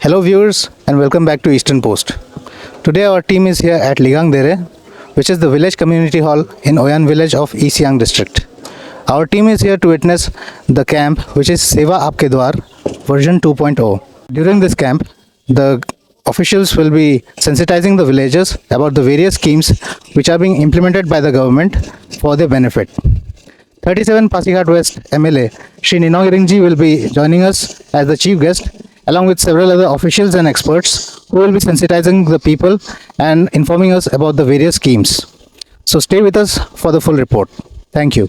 Hello viewers and welcome back to Eastern Post. Today our team is here at Ligang Dere, which is the village community hall in Oyan village of East Siang district. Our team is here to witness the camp which is Seva Aapke Dwar version 2.0. During this camp, the officials will be sensitizing the villagers about the various schemes which are being implemented by the government for their benefit. 37 Pasighat West MLA Shri Ninong Iringji will be joining us as the chief guest along with several other officials and experts who will be sensitizing the people and informing us about the various schemes. So stay with us for the full report. Thank you.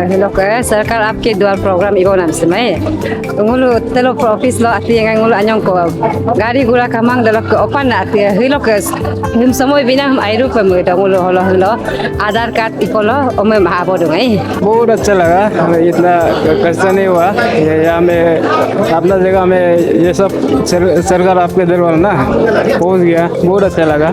Hello ke Sarkar Aapke Dwar program ibo nam semai ngulu telo office lo ati yang ngulu anyong ko gari gura kamang dalo ke opan na ati hilo ke him samoy binam airu pe mu da ngulu holo Aadhaar card इकोलो ओमे महाबो दूंगा बहुत अच्छा लगा हमें इतना खर्चा नहीं हुआ यहाँ में अपना जगह में ये सब सरकार आपके दरबार ना पहुँच गया बहुत अच्छा लगा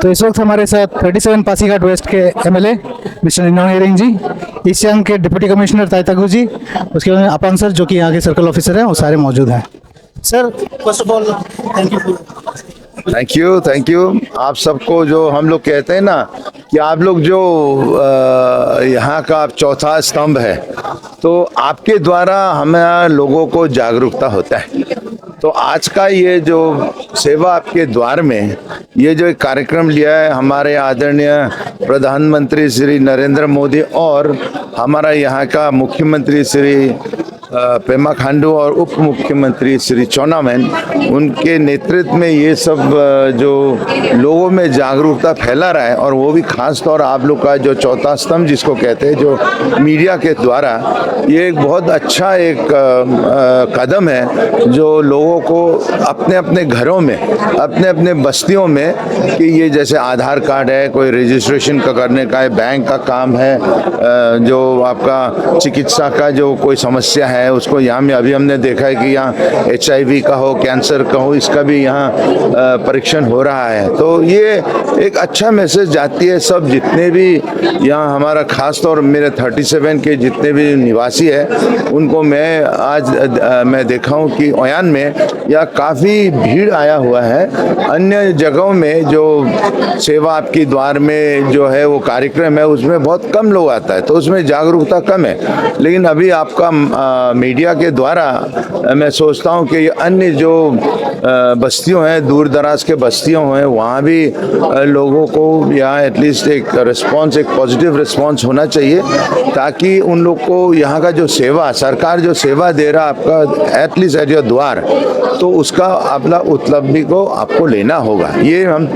तो इस वक्त हमारे साथ 37 पासीघाट वेस्ट के एमएलए मिस्टर निनोंग इरिंग जी, ईस्ट सियांग के डिप्टी कमिश्नर ताइतागु जी, उसके बाद अपान सर जो कि यहाँ के सर्कल ऑफिसर हैं, वो सारे मौजूद हैं। Sir first of all thank you आप सबको। जो हम लोग कहते हैं ना कि आप लोग जो यहाँ का चौथा स्तंभ है, तो आपके द्वारा हमें लोगों को जागरूकता होता है। तो आज का ये जो सेवा आपके द्वार में ये जो एक कार्यक्रम लिया है हमारे आदरणीय प्रधानमंत्री श्री नरेंद्र मोदी और हमारा यहाँ का मुख्यमंत्री श्री पेमा खांडू और उप मुख्यमंत्री श्री चौना मैन, उनके नेतृत्व में ये सब जो लोगों में जागरूकता फैला रहा है, और वो भी खास तौर आप लोग का जो चौथा स्तंभ जिसको कहते हैं, जो मीडिया के द्वारा, ये एक बहुत अच्छा एक कदम है जो लोगों को अपने अपने घरों में, अपने अपने बस्तियों में, कि ये जैसे आधार कार्ड है, कोई रजिस्ट्रेशन का करने का है, बैंक का काम है, जो आपका चिकित्सा का जो कोई समस्या है उसको यहाँ में अभी हमने देखा है कि यहाँ HIV का हो, कैंसर का हो, इसका भी यहाँ परीक्षण हो रहा है। तो ये एक अच्छा मैसेज जाती है सब जितने भी यहाँ हमारा खास तौर मेरे 37 के जितने भी निवासी है उनको मैं आज मैं देखा हूँ कि ओयान में यहाँ काफ़ी भीड़ आया हुआ है। अन्य जगहों में जो सेवा आपकी द्वार में जो है वो कार्यक्रम है उसमें बहुत कम लोग आता है, तो उसमें जागरूकता कम है। लेकिन अभी आपका मीडिया के द्वारा मैं सोचता हूँ कि अन्य जो बस्तियों हैं, दूर दराज के बस्तियों हैं, वहाँ भी लोगों को यहाँ एटलीस्ट एक रिस्पांस, एक पॉजिटिव रिस्पांस होना चाहिए, ताकि उन लोग को यहाँ का जो सेवा, सरकार जो सेवा दे रहा आपका एटलीस्ट एट योर द्वार, तो उसका अपना उपलब्धि को आपको लेना होगा। ये हम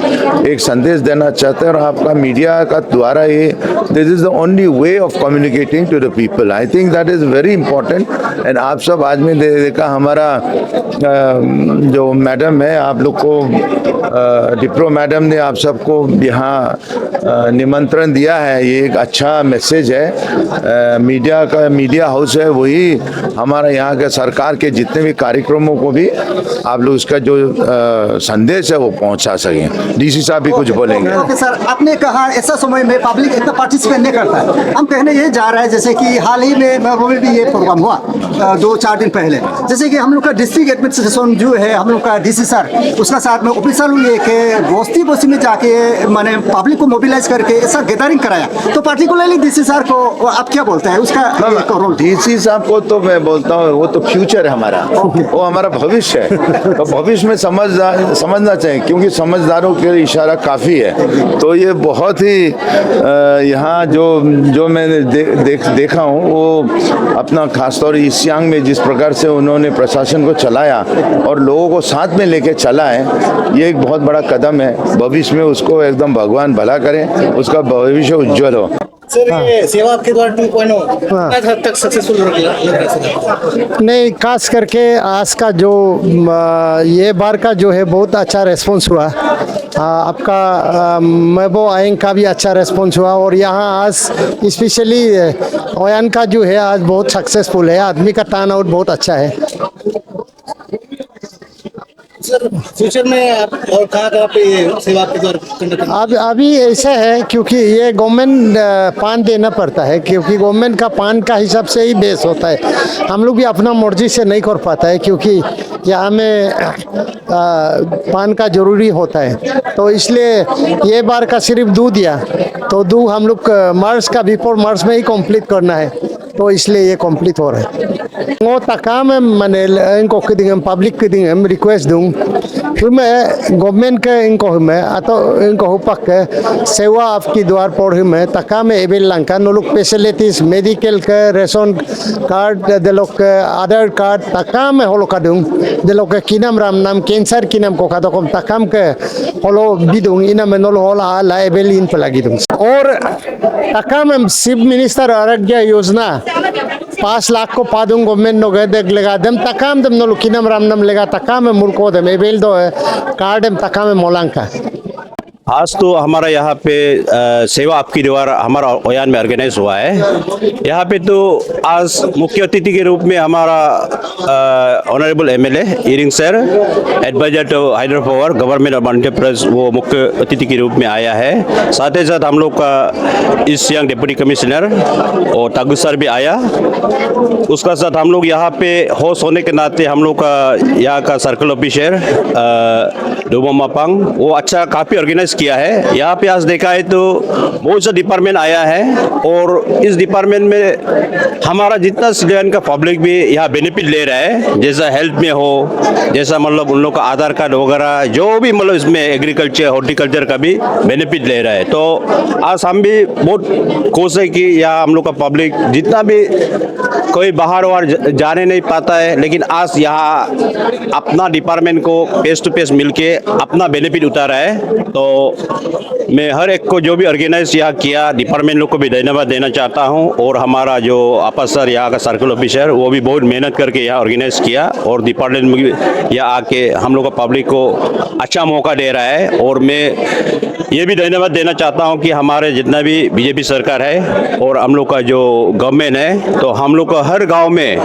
एक संदेश देना चाहते हैं, और आपका मीडिया का द्वारा ये this is the only way of communicating to the people. I think that is very important. And आप सब आज में देखा हमारा जो मैडम है, आप लोग को डिप्रो मैडम ने आप सबको यहाँ निमंत्रण दिया है। ये एक अच्छा मैसेज है। मीडिया हाउस है, वही हमारा यहाँ के सरकार के जितने भी कार्यक्रमों को भी आप लोग उसका जो संदेश है वो पहुँचा सकें। डीसी साहब भी कुछ बोलेंगे। ओके सर, आपने कहा ऐसा समय में पब्लिक इतना पार्टिसिपेट नहीं करता है। हम कहने ये जा रहा है जैसे कि हाल ही में महबूब में भी ये प्रोग्राम हुआ 2-4 दिन पहले, जैसे कि हम लोग का डिस्ट्रिक्ट एडमिनिस्ट्रेशन जो है, हम लोग का डीसी सर, उसका साथ में ऑफिसर लेके बस्ती बस्ती में जाके माने पब्लिक को मोबिलाइज करके ऐसा गैदरिंग कराया। तो पार्टिकुलरली डीसी सर को आप क्या बोलते हैं उसका रोल? डीसी साहब को तो मैं बोलता हूँ वो तो फ्यूचर है हमारा, वो हमारा भविष्य है। तो भविष्य में समझना चाहिए, क्योंकि समझदारों के लिए इशारा काफ़ी है। तो ये बहुत ही यहाँ जो मैंने देखा हूँ, वो अपना खासतौर ईस्ट सियांग में जिस प्रकार से उन्होंने प्रशासन को चलाया और लोगों को साथ में लेके चला है, ये एक बहुत बड़ा कदम है। भविष्य में उसको एकदम भगवान भला करें, उसका भविष्य उज्जवल हो। सर, ये सेवा आपके द्वारा 2.0 कितना हद तक सक्सेसफुल लग रहा है? नहीं, खास करके आज का जो ये बार का जो है बहुत अच्छा रेस्पॉन्स हुआ। आपका महबूब आयंग का भी अच्छा रेस्पॉन्स हुआ, और यहाँ आज स्पेशली ओयान का जो है आज बहुत सक्सेसफुल है। आदमी का टर्न आउट बहुत अच्छा है। सर, फ्यूचर में आप और कहाँ पे ये सेवा आपके द्वारा कंडक्ट करना? अब अभी ऐसा है, क्योंकि ये गवर्नमेंट पान देना पड़ता है, क्योंकि गवर्नमेंट का पान का हिसाब से ही बेस होता है। हम लोग भी अपना मर्जी से नहीं कर पाता है, क्योंकि यहाँ में पान का जरूरी होता है। तो इसलिए ये बार का सिर्फ दूध दिया, तो दूध हम लोग मार्च का बिफोर मार्च में ही कंप्लीट करना है, तो इसलिए ये कंप्लीट हो रहा है। वो तकाम मैंने इनको पब्लिक के दिन रिक्वेस्ट दूँ फिर मैं गवर्नमेंट के इनको मैं अतो इनको हुपक सेवा आपकी द्वार पर मैं तकाम एबेल लंका नो लोग फैसिलिटीज मेडिकल के रेशन कार्ड दे लोग आधार कार्ड तकाम होलो का दूँ दे लोग किनम राम नाम कैंसर किनम को का तो कम तकाम के होलो बिदूँ इना में नोलो होला ला एबेल इन पे लगी दूँ। और तकाम चीफ मिनिस्टर आरोग्य योजना 5 लाख को पादुंग गवर्नमेंट नो गए देख लेगा दम तकाम दम नो लुकिनम रामनम लेगा तकाम में मुर्को दम एबेल दो है कार्ड में तकाम में मोलांका। आज तो हमारा यहाँ पे सेवा आपकी दीवार हमारा ओयान में ऑर्गेनाइज हुआ है। यहाँ पे तो आज मुख्य अतिथि के रूप में हमारा honourable MLA Ering sir, adviser to hydro power government of enterprise, वो मुख्य अतिथि के रूप में आया है। साथ ही साथ हम लोग का ईस्ट सियांग डिप्टी कमिश्नर और तागु सर भी आया। उसका साथ हम लोग यहाँ पे होस्ट होने के नाते हम लोग का यहाँ का सर्कल ऑफिसर डोमापांग वो अच्छा काफ़ी ऑर्गेनाइज किया है। यहाँ पे आज देखा है तो बहुत सा डिपार्टमेंट आया है, और इस डिपार्टमेंट में हमारा जितना सिटीजन का पब्लिक भी यहाँ बेनिफिट ले रहा है, जैसा हेल्थ में हो, जैसा मतलब उन लोग का आधार कार्ड वगैरह जो भी मतलब इसमें एग्रीकल्चर हॉर्टिकल्चर का भी बेनिफिट ले रहा है। तो आज हम भी बहुत खुश है कि यहाँ हम लोग का पब्लिक जितना भी कोई बाहर वार जाने नहीं पाता है, लेकिन आज यहाँ अपना डिपार्टमेंट को फेस टू फेस मिलके अपना बेनिफिट उतारा है। तो मैं हर एक को जो भी ऑर्गेनाइज यहाँ किया डिपार्टमेंट लोग को भी धन्यवाद देना चाहता हूँ। और हमारा जो आपा सर यहाँ का सर्कल ऑफिसर वो भी बहुत मेहनत करके यहाँ ऑर्गेनाइज किया, और डिपार्टमेंट में भी यहाँ आके हम लोग का पब्लिक को अच्छा मौका दे रहा है। और मैं ये भी धन्यवाद देना चाहता हूँ कि हमारे जितना भी बीजेपी सरकार है और हम लोग का जो गवर्नमेंट है, तो हम लोग को हर गाँव में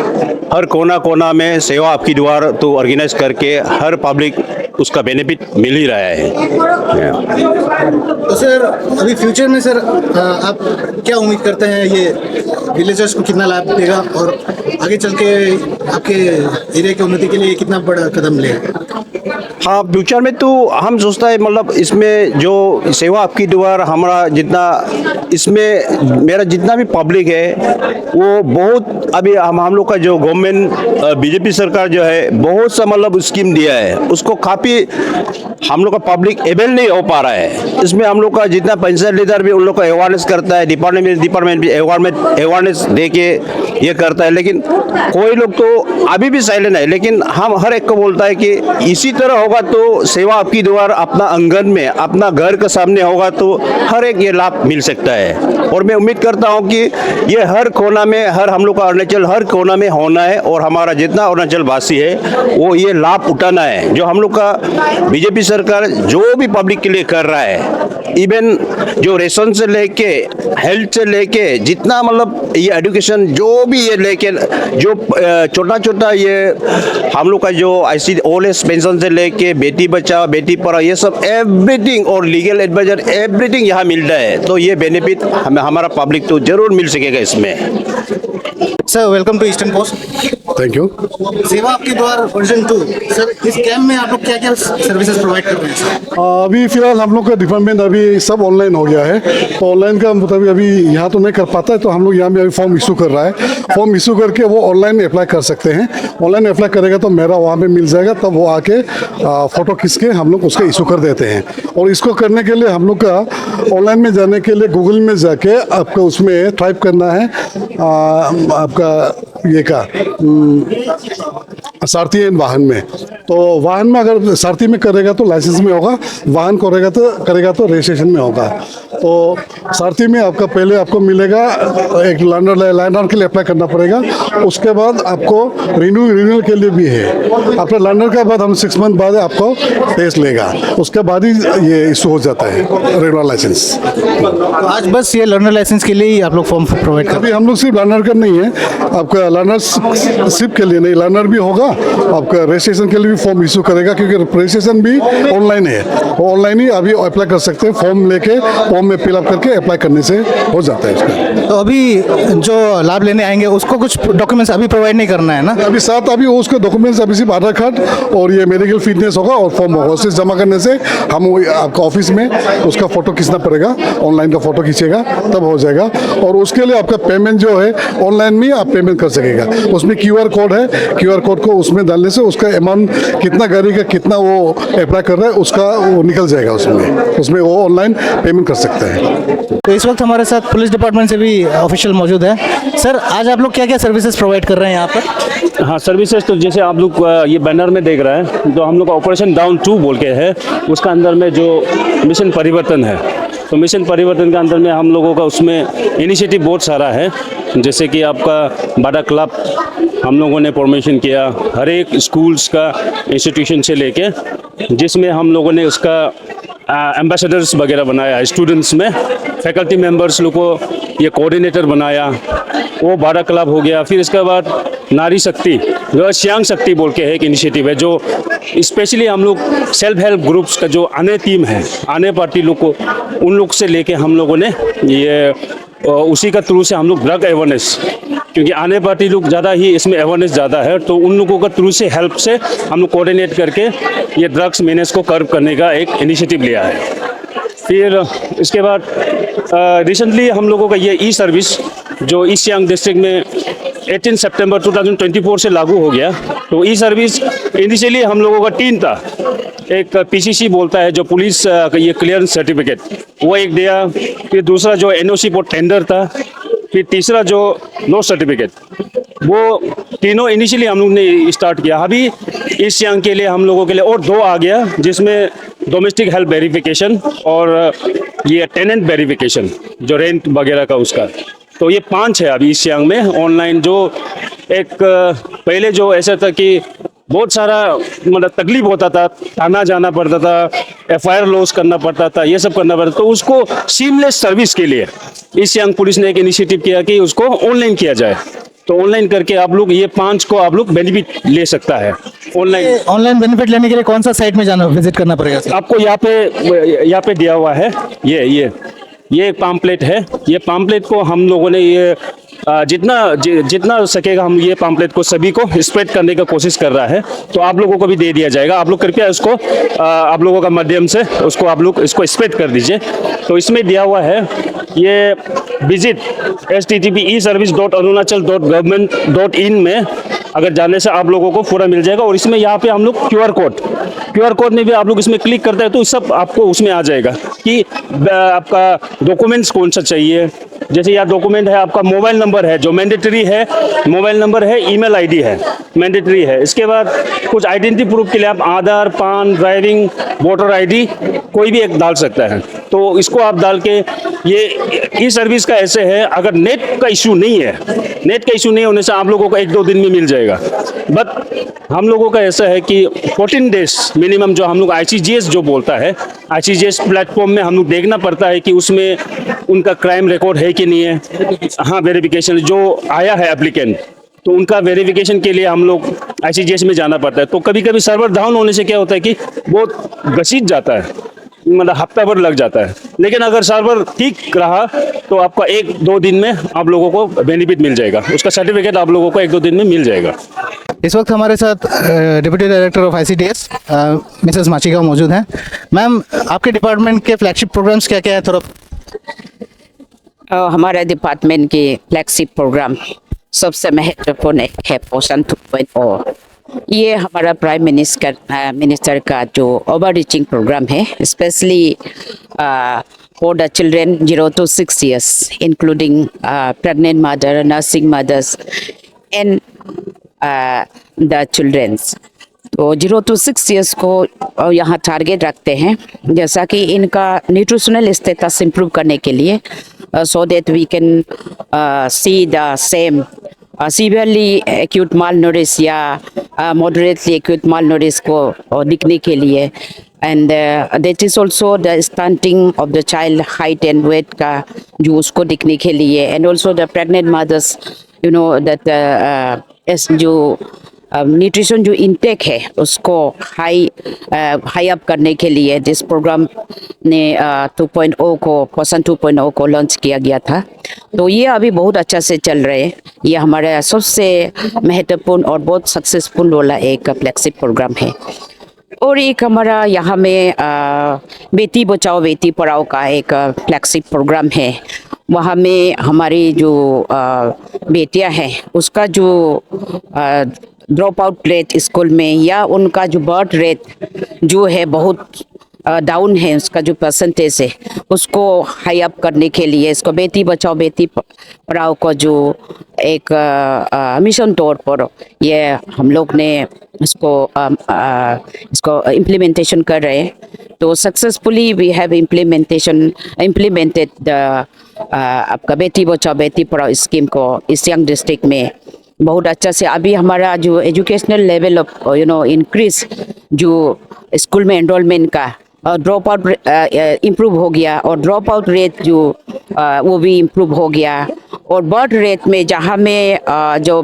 हर कोना कोना में सेवा आपकी द्वार तो ऑर्गेनाइज करके हर पब्लिक उसका बेनिफिट मिल ही रहा है। तो सर अभी फ्यूचर में सर आप क्या उम्मीद करते हैं, ये विलेजर्स को कितना लाभ देगा और आगे चल के आपके एरिया की उन्नति के लिए कितना बड़ा कदम लेगा? हाँ, फ्यूचर में तो हम सोचता है मतलब इसमें जो सेवा आपकी द्वारा हमारा जितना इसमें मेरा जितना भी पब्लिक है वो बहुत अभी हम लोग का जो गवर्नमेंट बीजेपी सरकार जो है बहुत सा मतलब स्कीम दिया है, उसको काफ़ी हम लोग का पब्लिक एवेल नहीं हो पा रहा है। इसमें हम लोग का जितना पंचायत लीडर भी उन लोग को अवेयरनेस करता है, डिपार्टमेंट भी अवेयरनेस दे के ये करता है, लेकिन कोई लोग तो अभी भी साइलेंट है। लेकिन हम हर एक को बोलता है कि इसी तरह होगा तो सेवा आपकी द्वार अपना आंगन में अपना घर के सामने होगा तो हर एक ये लाभ मिल सकता है। और मैं उम्मीद करता हूँ कि ये हर कोना में, हर हम लोग का अरुणाचल हर कोना में होना है और हमारा जितना अरुणाचल वासी है वो ये लाभ उठाना है जो हम लोग का बीजेपी सरकार जो भी पब्लिक के लिए कर रहा है। इवन जो रेशन से लेके हेल्थ से लेके जितना मतलब ये एजुकेशन जो भी ये लेके जो छोटा छोटा ये हम लोग का जो ऐसी ओल्ड एज पेंशन से लेके बेटी बचाओ बेटी पढ़ाओ ये सब एवरीथिंग और लीगल एडवाइजर एवरीथिंग यहाँ मिलता है। तो ये बेनिफिट हमें हमारा पब्लिक तो जरूर मिल सकेगा इसमें। Sir welcome to eastern post. Thank you. सेवा आपके द्वार वर्जन 2 सर, इस कैंप में आप लोग क्या क्या सर्विसेज प्रोवाइड कर रहे हैं सर? अभी फिलहाल हम लोग का डिपार्टमेंट अभी सब ऑनलाइन हो गया है, तो ऑनलाइन का मतलब अभी यहाँ तो नहीं कर पाता है, तो हम लोग यहाँ भी अभी फॉर्म इशू कर रहा है। फॉर्म इशू करके वो ऑनलाइन अप्लाई कर सकते हैं। ऑनलाइन अप्लाई करेगा तो मेरा वहाँ पे मिल जाएगा, तब वो आके फ़ोटो खींच के हम लोग उसका इशू कर देते हैं। और इसको करने के लिए हम लोग का ऑनलाइन में जाने के लिए गूगल में जाके आपको उसमें टाइप करना है आपका ये का सारथी एंड वाहन में। तो वाहन में अगर सारथी में करेगा तो लाइसेंस में होगा, वाहन करेगा तो रजिस्ट्रेशन में होगा। तो सारथी में आपका पहले आपको मिलेगा एक लर्नर के लिए अप्लाई करना पड़ेगा, उसके बाद आपको रिन्यूअल के लिए भी है। आफ्टर लर्नर के बाद हम 6 मंथ बाद आपको टेस्ट लेगा, उसके बाद ही ये इशू हो जाता है रेगुलर लाइसेंस। तो आज बस ये लर्नर लाइसेंस के लिए ही आप लोग फॉर्म प्रोवाइड कर रहे अभी हम लोग सिर्फ लर्नर का नहीं है, आपका लर्नरशिप के लिए नहीं, लर्नर भी होगा, आपका रजिस्ट्रेशन के लिए भी फॉर्म इशू करेगा, क्योंकि रजिस्ट्रेशन भी ऑनलाइन है। ऑनलाइन ही अभी अप्लाई कर सकते हैं, फॉर्म लेके फॉर्म में फिलअप करके अप्लाई करने से हो जाता है इसका। तो अभी जो लाभ लेने आएंगे उसको कुछ डॉक्यूमेंट्स अभी प्रोवाइड नहीं करना है ना? अभी साथ अभी उसके डॉक्यूमेंट्स अभी सिर्फ आधार कार्ड और ये मेडिकल फिटनेस होगा और फॉर्म होगा, उसे जमा करने से हम आपका ऑफिस में उसका फ़ोटो खींचना पड़ेगा, ऑनलाइन का फ़ोटो खींचेगा तब हो जाएगा। और उसके लिए आपका पेमेंट जो है ऑनलाइन में आप पेमेंट कर सकेगा। उसमें QR कोड है, QR कोड को उसमें डालने से उसका अमाउंट कितना गाड़ी का कितना वो अप्लाई कर रहा है उसका वो निकल जाएगा, उसमें वो ऑनलाइन पेमेंट कर सकता है। तो इस वक्त हमारे साथ पुलिस डिपार्टमेंट से भी ऑफिशियल मौजूद है। सर आज आप लोग क्या क्या सर्विसेज प्रोवाइड कर रहे हैं यहाँ पर? हाँ, सर्विसेज तो जैसे आप लोग ये बैनर में देख रहे हैं, तो हम लोग का ऑपरेशन डाउन 2 बोल के है, उसका अंदर में जो मिशन परिवर्तन है, तो मिशन परिवर्तन के अंदर में हम लोगों का उसमें इनिशिएटिव बहुत सारा है। जैसे कि आपका बाडा क्लब हम लोगों ने फॉर्मेशन किया, हर एक स्कूल्स का इंस्टीट्यूशन से लेके, जिसमें हम लोगों ने उसका एम्बेसडर्स वगैरह बनाया, स्टूडेंट्स में फैकल्टी मेंबर्स लोग को ये कोऑर्डिनेटर बनाया, वो बाडा क्लब हो गया। फिर इसके बाद नारी शक्ति जो सियांग शक्ति बोल के है एक इनिशिएटिव है, जो स्पेशली हम लोग सेल्फ हेल्प ग्रुप्स का जो आने टीम है, आने पार्टी लोग को उन लोग से लेके हम लोगों ने ये उसी का थ्रू से हम लोग ड्रग अवेयरनेस, क्योंकि आने पार्टी लोग ज़्यादा ही इसमें अवेयरनेस ज़्यादा है, तो उन लोगों का थ्रू से हेल्प से हम लोग कोऑर्डिनेट करके ये ड्रग्स मेनेज को कर्व करने का एक इनिशिएटिव लिया है। फिर इसके बाद रिसेंटली हम लोगों का ये ई सर्विस जो ईस्ट सियांग डिस्ट्रिक्ट में 18 सितंबर 2024 से लागू हो गया। तो ई सर्विस इनिशियली हम लोगों का 3 था, एक PCC बोलता है जो पुलिस ये क्लियरेंस सर्टिफिकेट वो एक दिया, फिर दूसरा जो NOC फॉर टेंडर था, फिर तीसरा जो नो सर्टिफिकेट, वो तीनों इनिशियली हम लोग ने स्टार्ट किया। अभी ईस्ट सियांग के लिए हम लोगों के लिए और 2 आ गया, जिसमें डोमेस्टिक हेल्थ वेरिफिकेशन और ये टेनेंट वेरिफिकेशन जो रेंट वगैरह का उसका। तो ये 5 है अभी ईस्ट सियांग में ऑनलाइन। जो एक पहले जो ऐसा था कि बहुत सारा मतलब तकलीफ होता था, थाना जाना पड़ता था, FIR लॉस करना पड़ता था, ये सब करना पड़ता था, तो उसको सीमलेस सर्विस के लिए ईस्ट सियांग पुलिस ने एक इनिशिएटिव किया कि उसको ऑनलाइन किया जाए। तो ऑनलाइन करके आप लोग ये 5 को आप लोग बेनिफिट ले सकता है ऑनलाइन। ऑनलाइन बेनिफिट लेने के लिए कौन सा साइट में जाना विजिट करना पड़ेगा सर? आपको यहाँ पे दिया हुआ है ये एक पैम्पलेट है। ये पैम्पलेट को हम लोगों ने ये जितना सकेगा हम ये पम्पलेट को सभी को स्प्रेड करने का कोशिश कर रहा है, तो आप लोगों को भी दे दिया जाएगा। आप लोग कृपया इसको आप लोगों का माध्यम से उसको आप लोग इसको स्प्रेड कर दीजिए। तो इसमें दिया हुआ है ये विजिट http://eservice.arunachal.government.in में अगर जाने से आप लोगों को पूरा मिल जाएगा। और इसमें यहाँ पे हम लोग QR कोड में भी आप लोग इसमें क्लिक करते हैं तो सब आपको उसमें आ जाएगा कि आपका डॉक्यूमेंट्स कौन सा चाहिए। जैसे यहाँ डॉक्यूमेंट है, आपका मोबाइल नंबर है जो मैंडेटरी है, मोबाइल नंबर है, ईमेल आईडी है, मैंडेटरी है। इसके बाद कुछ आइडेंटिटी प्रूफ के लिए आप आधार, पान, ड्राइविंग, वोटर आईडी कोई भी एक डाल सकता है। तो इसको आप डाल के ये ई सर्विस का ऐसे है, अगर नेट का इशू नहीं है, नेट का इशू नहीं होने से आप लोगों को 1-2 दिन में मिल जाएगा। बट हम लोगों का ऐसा है कि 14 डेज मिनिमम जो हम लोग ICGS जो बोलता है, ICGS प्लेटफॉर्म में हम लोग देखना पड़ता है कि उसमें उनका क्राइम रिकॉर्ड है कि नहीं है। हाँ, वेरिफिकेशन जो आया है एप्लीकेंट, तो उनका वेरिफिकेशन के लिए हम लोग ICGS में जाना पड़ता है। तो कभी कभी सर्वर डाउन होने से क्या होता है कि बहुत घसीट जाता है, मतलब हफ्ता भर लग जाता है। लेकिन अगर सर्वर ठीक रहा तो आपका 1-2 दिन में आप लोगों को बेनिफिट मिल जाएगा, उसका सर्टिफिकेट आप लोगों को 1-2 दिन में मिल जाएगा। इस वक्त हमारे साथ deputy director of ICDS Mrs Machika मौजूद हैं। मैम, आपके डिपार्टमेंट के फ्लैगशिप प्रोग्राम्स क्या क्या है थोड़ा? हमारे डिपार्टमेंट के फ्लैगशिप प्रोग्राम सबसे महत्वपूर्ण है पोषण 2.0। ये हमारा प्राइम मिनिस्टर का जो ओवर रीचिंग प्रोग्राम है, specially for the children 0 to 6 years, including pregnant mother, nursing mothers and the children's. तो 0 to 6 years को यहाँ टारगेट रखते हैं, जैसा कि इनका न्यूट्रिशनल स्टेटस इम्प्रूव करने के लिए, so that we can see the same severely acute malnourished या moderately acute malnourished को दिखने के लिए। and that is also the stunting of the child height and weight का जो उसको दिखने के लिए, and also the pregnant mothers, you know that जो न्यूट्रिशन जो इनटेक है उसको हाई अप करने के लिए दिस प्रोग्राम ने 2.0 को पोषण 2.0 को लॉन्च किया गया था। तो ये अभी बहुत अच्छा से चल रहे हैं। ये हमारा सबसे महत्वपूर्ण और बहुत सक्सेसफुल वाला एक फ्लैगशिप प्रोग्राम है। और एक हमारा यहाँ में बेटी बचाओ बेटी पढ़ाओ का एक फ्लैगशिप प्रोग्राम है। वहाँ में हमारी जो बेटियाँ हैं उसका जो ड्रॉप आउट रेट स्कूल में या उनका जो बर्थ रेट जो है बहुत डाउन है, उसका जो परसेंटेज है उसको हाई अप करने के लिए इसको बेटी बचाओ बेटी पढ़ाओ को जो एक मिशन तौर पर ये हम लोग ने इसको इम्प्लीमेंटेशन कर रहे हैं। तो successfully we have implemented the आपका बेटी बचाओ बेटी पढ़ाओ स्कीम को ईस्ट सियांग डिस्ट्रिक्ट में बहुत अच्छा से। अभी हमारा जो एजुकेशनल लेवल ऑफ इंक्रीज जो स्कूल में एनरोलमेंट का ड्रॉप आउट इम्प्रूव हो गया, और ड्रॉप आउट रेट जो वो भी इम्प्रूव हो गया। और बर्थ रेट में जहाँ में जो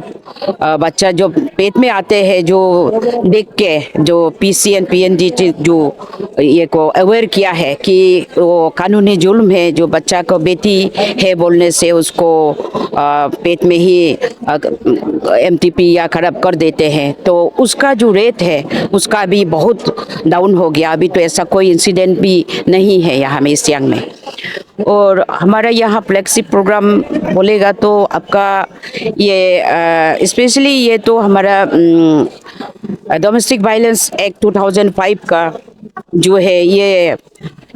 बच्चा जो पेट में आते हैं जो देख के जो PCN PNG जो ये को अवेयर किया है कि वो कानूनी जुल्म है, जो बच्चा को बेटी है बोलने से उसको पेट में ही MTP या खराब कर देते हैं। तो उसका जो रेट है उसका भी बहुत डाउन हो गया। अभी तो ऐसा कोई इंसिडेंट भी नहीं है यहाँ में ईस्ट सियांग में। और हमारा यहाँ फ्लैगशिप प्रोग्राम बोलेगा तो आपका ये स्पेशली ये तो हमारा डोमेस्टिक वायलेंस एक्ट 2005 का जो है, ये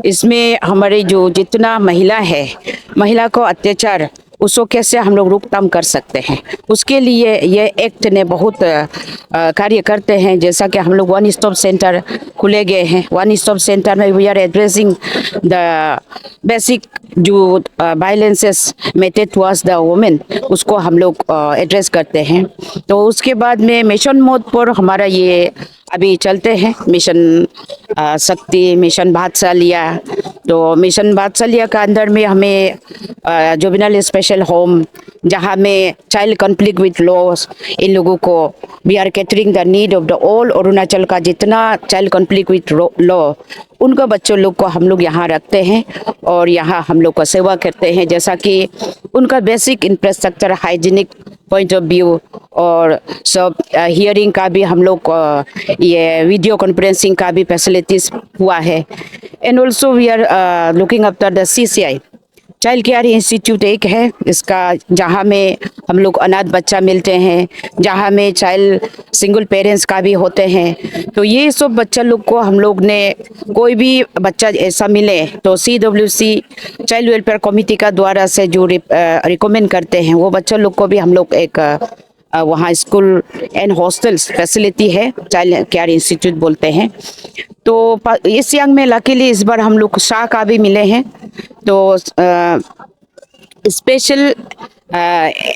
इसमें हमारे जो जितना महिला को अत्याचार उसको कैसे हम लोग रोकथाम कर सकते हैं, उसके लिए ये एक्ट ने बहुत कार्य करते हैं। जैसा कि हम लोग 1 स्टॉप सेंटर खुले गए हैं। 1 स्टॉप सेंटर में we are addressing the basic जो violences meted towards the women, उसको हम लोग एड्रेस करते हैं। तो उसके बाद में मिशन मोड पर हमारा ये अभी चलते हैं मिशन शक्ति, मिशन बादशालिया। तो मिशन बादशालिया का अंदर में हमें जुवेनाइल स्पेशल होम, जहाँ में चाइल्ड कॉन्फ्लिक्ट विद लॉस, इन लोगों को we are catering the need of the all Arunachal का जितना चाइल्ड कॉन्फ्लिक्ट विद लॉ उनका बच्चों लोग को हम लोग यहाँ रखते हैं और यहाँ हम लोग का सेवा करते हैं, जैसा कि उनका basic infrastructure, hygienic point of view और सब हियरिंग का भी हम लोग ये वीडियो कॉन्फ्रेंसिंग का भी फैसिलिटीज हुआ है। And also we are looking after the CCI child care institute एक है इसका, जहाँ में हम लोग अनाथ बच्चा मिलते हैं, जहाँ में चाइल्ड सिंगल पेरेंट्स का भी होते हैं। तो ये सब बच्चा लोग को हम लोग ने, कोई भी बच्चा ऐसा मिले तो CWC चाइल्ड वेलफेयर कमेटी का द्वारा से जो रिकमेंड करते हैं वो बच्चा लोग को भी हम लोग एक वहाँ स्कूल एंड हॉस्टल्स फैसिलिटी है, चाइल्ड केयर इंस्टीट्यूट बोलते हैं। तो ईस्ट सियांग में लकीली इस बार हम लोग शाह का भी मिले हैं, तो स्पेशल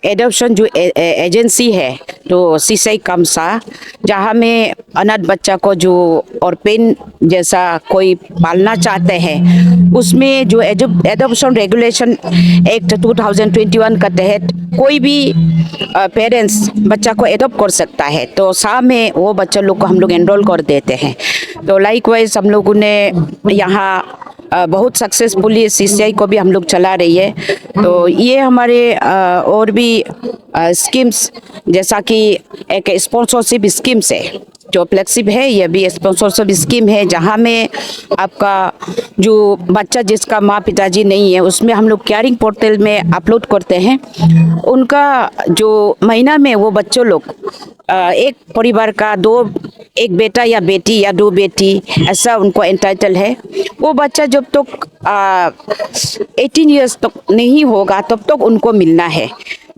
एडॉप्शन जो एजेंसी है तो CCI कामसा, जहाँ में अनाथ बच्चा को जो और पेन जैसा कोई पालना चाहते हैं, उसमें जो एडॉप्शन रेगुलेशन एक्ट 2021 का तहत कोई भी पेरेंट्स बच्चा को एडॉप्ट कर सकता है। तो शाह में वो बच्चा लोग को हम लोग एनरोल कर देते हैं। तो लाइकवाइज हम लोगों ने यहाँ बहुत सक्सेसफुली CCI को भी हम लोग चला रही है। तो ये हमारे और भी स्कीम्स, जैसा कि एक स्पॉन्सरशिप स्कीम्स है जो फ्लेक्सिब है, ये भी स्पॉन्सरशिप स्कीम है, जहाँ में आपका जो बच्चा जिसका माँ पिताजी नहीं है उसमें हम लोग केयरिंग पोर्टल में अपलोड करते हैं। उनका जो महीना में वो बच्चों लोग एक परिवार का एक बेटा या बेटी या 2 बेटी ऐसा उनको एंटाइटल है। वो बच्चा जब तक 18 इयर्स तक नहीं होगा तब तक उनको मिलना है,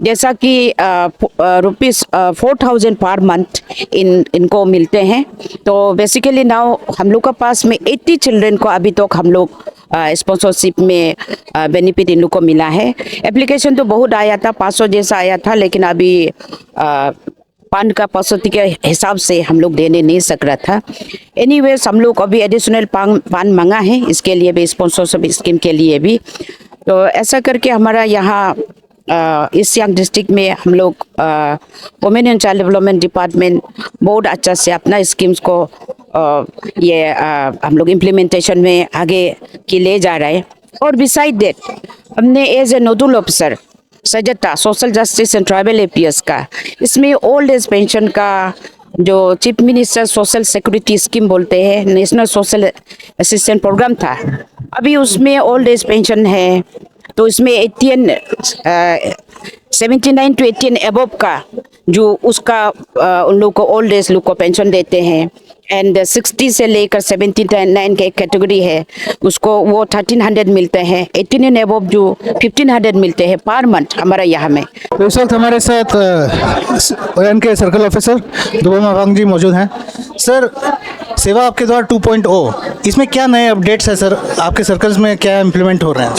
जैसा कि ₹4,000 पर मंथ इनको मिलते हैं। तो बेसिकली नाउ हम लोग के पास में 80 चिल्ड्रन को अभी तक हम लोग स्पॉन्सरशिप में बेनिफिट इन लोग को मिला है। एप्लीकेशन तो बहुत आया था, 500 जैसा आया था, लेकिन अभी फंड का पसौती के हिसाब से हम लोग देने नहीं सक रहा था। एनीवेज हम लोग अभी एडिशनल फंड मांगा है इसके लिए भी, स्पॉन्सरशिप स्कीम के लिए भी। तो ऐसा करके हमारा यहाँ ईस्ट सियांग डिस्ट्रिक्ट में हम लोग women and child development department बहुत अच्छा से अपना स्कीम्स को हम लोग इम्प्लीमेंटेशन में आगे की ले जा रहे हैं। और बिसाइड दैट हमने एज ए नोडल ऑफिसर सजता social justice and tribal affairs का, इसमें ओल्ड एज पेंशन का जो chief minister social security scheme बोलते हैं, नेशनल सोशल असिस्टेंट प्रोग्राम था, अभी उसमें ओल्ड एज पेंशन है। तो इसमें 79 to 18 एबव का जो उसका उन लोग को ओल्ड एज लोग को पेंशन देते हैं। एंड 60 से लेकर 79 के एक कैटेगरी है, उसको वो 1300 मिलते हैं। 18 एंड एबव जो 1500 मिलते हैं पर मंथ हमारा यहाँ में। तो इस वक्त हमारे साथ ओयन के सर्कल ऑफिसर दुबे मावांग जी मौजूद हैं। सर, सेवा आपके द्वार 2.0, इसमें क्या नए अपडेट्स है सर? आपके सर्कल्स में क्या इम्प्लीमेंट हो रहे हैं?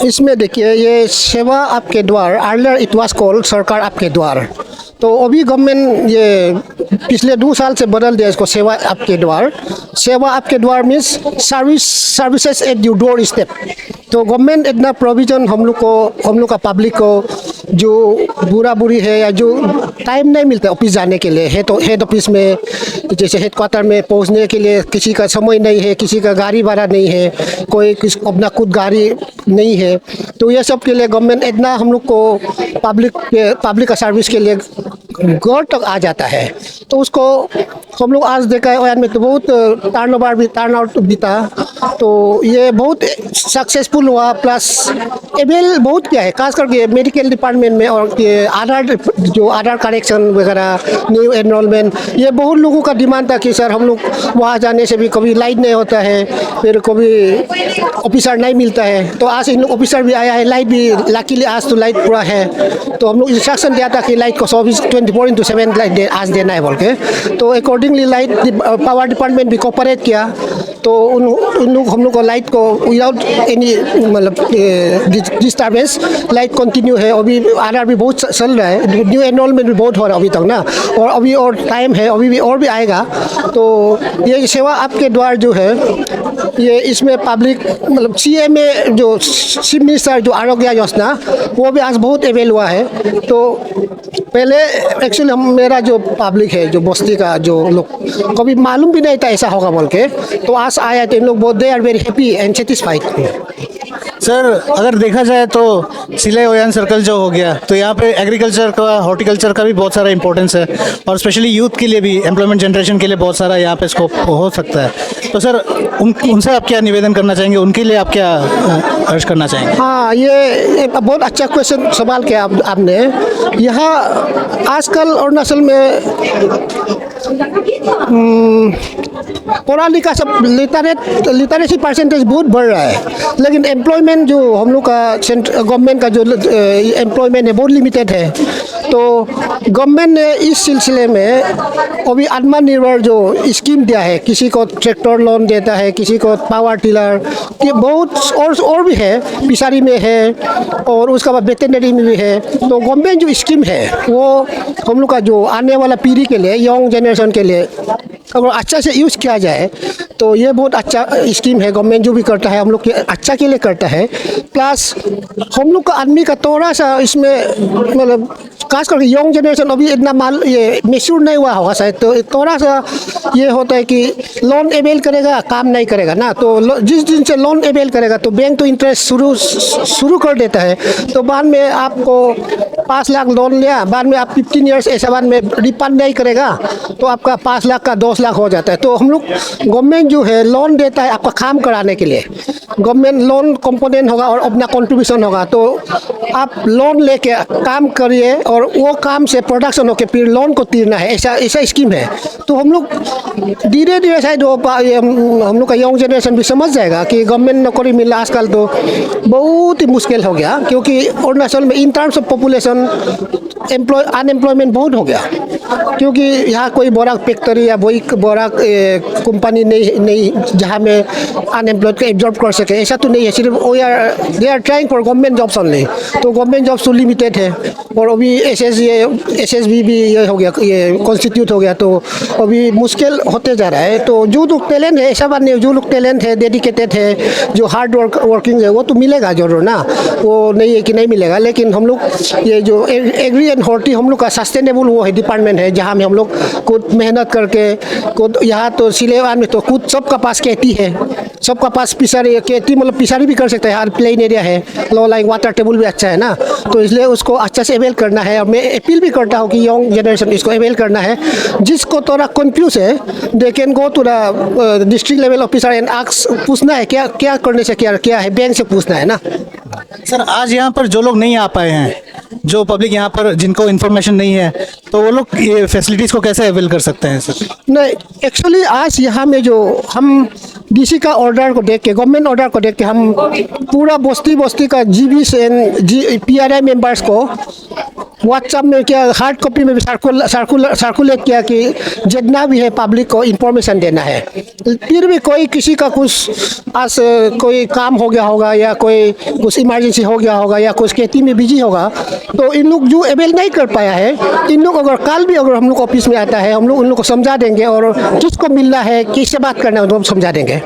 इसमें देखिए, ये सेवा आपके द्वार, अर्लियर इट वाज कॉल्ड सरकार आपके द्वार, तो अभी गवर्नमेंट ये पिछले 2 साल से बदल दिया इसको सेवा आपके द्वार। सेवा आपके द्वार means services at your door step. तो गवर्नमेंट इतना प्रोविजन हम लोग का पब्लिक को जो बुरा बुरी है या जो टाइम नहीं मिलता ऑफिस जाने के लिए, हेड ऑफिस में जैसे हेड क्वार्टर में पहुंचने के लिए किसी का समय नहीं है, किसी का गाड़ी भाड़ा नहीं है, कोई अपना खुद गाड़ी नहीं है, तो ये सब के लिए गवर्नमेंट इतना हम लोग को पब्लिक का सर्विस के लिए घर तक आ जाता है। तो उसको हम लोग आज देखा है ओयान में तो बहुत टर्नआउट भी था, तो ये बहुत सक्सेसफुल हुआ। प्लस एवेल बहुत क्या है, खास करके मेडिकल डिपार्टमेंट में और ये आधार करेक्शन वगैरह, न्यू एनरोलमेंट, ये बहुत लोगों का डिमांड था कि सर हम लोग वहाँ जाने से भी कभी लाइट नहीं होता है, फिर कभी ऑफिसर नहीं मिलता है। तो आज इन ऑफिसर भी आया है, लाइट भी लकीली आज तो लाइट पूरा है। तो हम लोग इंस्ट्रक्शन दिया था कि लाइट को 24/7 लाइट आज देना है बोल के, तो अकॉर्डिंगली लाइट पावर डिपार्टमेंट भी कोऑपरेट किया। तो हम लोग को लाइट को विदाउट एनी मतलब डिस्टर्बेंस लाइट कंटिन्यू है। अभी आधार भी बहुत चल रहा है, न्यू एनरोलमेंट भी बहुत हो रहा है अभी तक ना, और अभी और टाइम है, अभी भी और भी आएगा। तो ये सेवा आपके द्वार जो है ये इसमें पब्लिक मतलब CM में जो चीफ मिनिस्टर जो आरोग्य योजना वो भी आज बहुत अवेल हुआ है। तो पहले एक्चुअली मेरा जो पब्लिक है, जो बस्ती का जो लोग कभी मालूम भी नहीं था ऐसा होगा बोल के, तो आज आया तो इन लोग बहुत they are very happy and satisfied. Sir अगर देखा जाए तो सिले ओयान सर्कल जो हो गया, तो यहाँ पे एग्रीकल्चर का, हॉर्टिकल्चर का भी बहुत सारा इंपॉर्टेंस है, और स्पेशली यूथ के लिए भी, एम्प्लॉयमेंट जनरेशन के लिए बहुत सारा यहाँ पे स्कोप हो सकता है। तो सर उनसे आप क्या निवेदन करना चाहेंगे, उनके लिए आप क्या अर्ज करना चाहेंगे? हाँ, ये बहुत अच्छा क्वेश्चन सवाल किया आपने। यहाँ आजकल अरुणाचल में पढ़ा लिखा सब लिटरेसी परसेंटेज बहुत बढ़ रहा है, लेकिन एम्प्लॉयमेंट जो हम लोग का गवर्नमेंट का जो एम्प्लॉयमेंट है बहुत लिमिटेड है। तो गवर्नमेंट ने इस सिलसिले में अभी आत्मनिर्भर जो स्कीम दिया है, किसी को ट्रैक्टर लोन देता है, किसी को पावर टिलर, ये बहुत और भी है, पिसारी में है और उसके बाद वेटरनरी में भी है। तो गवर्नमेंट जो स्कीम है वो हम लोग का जो आने वाला पीढ़ी के लिए, यंग जनरेशन के लिए अगर अच्छा से यूज़ किया जाए तो ये बहुत अच्छा स्कीम है। गवर्नमेंट जो भी करता है हम लोग के अच्छा के लिए करता है। प्लस हम लोग का आदमी का थोड़ा सा इसमें मतलब खास करके यंग जनरेशन अभी इतना ये मेच्योर नहीं हुआ होगा शायद, तो थोड़ा सा ये होता है कि लोन अवेल करेगा, काम नहीं करेगा ना, तो जिस दिन से लोन अवेल करेगा तो बैंक तो इंटरेस्ट शुरू कर देता है। तो बाद में आपको 5 लाख लोन लिया, बाद में आप 15 ईयर्स ऐसा बाद में रिफंड नहीं करेगा तो आपका 5 लाख का 10 लाख हो जाता है। तो हम लोग गवर्नमेंट जो है लोन देता है आपका काम कराने के लिए, गवर्नमेंट लोन कंपोनेंट होगा और अपना कंट्रीब्यूशन होगा। तो आप लोन लेके काम करिए और वो काम से प्रोडक्शन होकर फिर लोन को तीरना है, ऐसा स्कीम है। तो हम लोग धीरे धीरे शायद हम लोग का यंग जनरेशन भी समझ जाएगा कि गवर्नमेंट नौकरी मिलना आजकल तो बहुत ही मुश्किल हो गया, क्योंकि अरुणाचल में in terms of population unemployment बहुत हो गया, क्योंकि यहाँ कोई बड़ा फैक्ट्री या बड़ा कंपनी नहीं जहाँ में अनएम्प्लॉयड को एब्जॉर्ब कर सके, ऐसा तो नहीं है। सिर्फ they are trying for government jobs only, तो गवर्नमेंट जॉब्स तो लिमिटेड है। और अभी एसएसबी भी ये हो गया, ये कॉन्स्टिट्यूट हो गया, तो अभी मुश्किल होते जा रहा है। तो जो लोग टैलेंट है, ऐसा बात नहीं, जो लोग टैलेंट है, डेडिकेटेड है, जो हार्ड वर्किंग है, वो तो मिलेगा जरूर ना, वो नहीं है कि नहीं मिलेगा। लेकिन हम लोग ये जो एग्री एंड हॉर्टी हम लोग का सस्टेनेबल वो है डिपार्टमेंट है, जहाँ में हम लोग खुद मेहनत करके खुद, यहाँ तो सिलेवान में तो खुद सबका पास खेती है, सबका पास पिसारी खेती, मतलब पिसारी भी कर सकते हैं, हर प्लेन एरिया है, लो लाइक वाटर टेबल भी अच्छा है ना, तो इसलिए उसको अच्छा से अवेल करना है। और मैं अपील भी करता हूँ कि यंग जनरेशन इसको अवेल करना है। जिसको थोड़ा कंफ्यूज है, they can go to the district level officer and ask, पूछना है क्या करने से क्या है, बैंक से पूछना है ना। सर आज यहाँ पर जो लोग नहीं आ पाए हैं, जो पब्लिक यहाँ पर जिनको इन्फॉर्मेशन नहीं है, तो वो लोग ये फैसिलिटीज़ को कैसे अवेल कर सकते हैं सर? नहीं, एक्चुअली आज यहाँ में जो हम डीसी का ऑर्डर को देख के, गवर्नमेंट ऑर्डर को देख के, हम पूरा बस्ती का जीबी से PRI मेंबर्स को व्हाट्सएप में क्या हार्ड कॉपी में भी सर्कुलेट किया कि जितना भी है पब्लिक को इन्फॉर्मेशन देना है। फिर भी कोई किसी का कुछ आज कोई काम हो गया होगा या कोई कुछ इमरजेंसी हो गया होगा या कुछ खेती में बिजी होगा, तो इन लोग जो अवेल नहीं कर पाया है, इन लोग अगर कल भी अगर हम लोग ऑफिस में आता है, हम लोग उन लोग को समझा देंगे और किसको मिलना है, किससे बात करना है, वो समझा देंगे।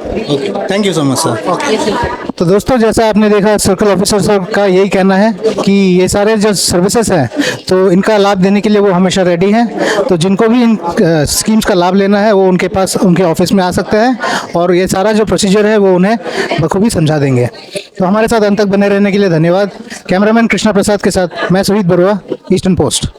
Thank you so much sir. तो दोस्तों, जैसा आपने देखा, सर्कल ऑफिसर सर का यही कहना है कि ये सारे जो सर्विसेज हैं तो इनका लाभ देने के लिए वो हमेशा रेडी हैं। तो जिनको भी इन स्कीम्स का लाभ लेना है वो उनके पास, उनके ऑफिस में आ सकते हैं और ये सारा जो प्रोसीजर है वो उन्हें बखूबी समझा देंगे। तो हमारे साथ अंत तक बने रहने के लिए धन्यवाद। कैमरामैन कृष्णा प्रसाद के साथ मैं सुहित बरुआ, ईस्टर्न पोस्ट।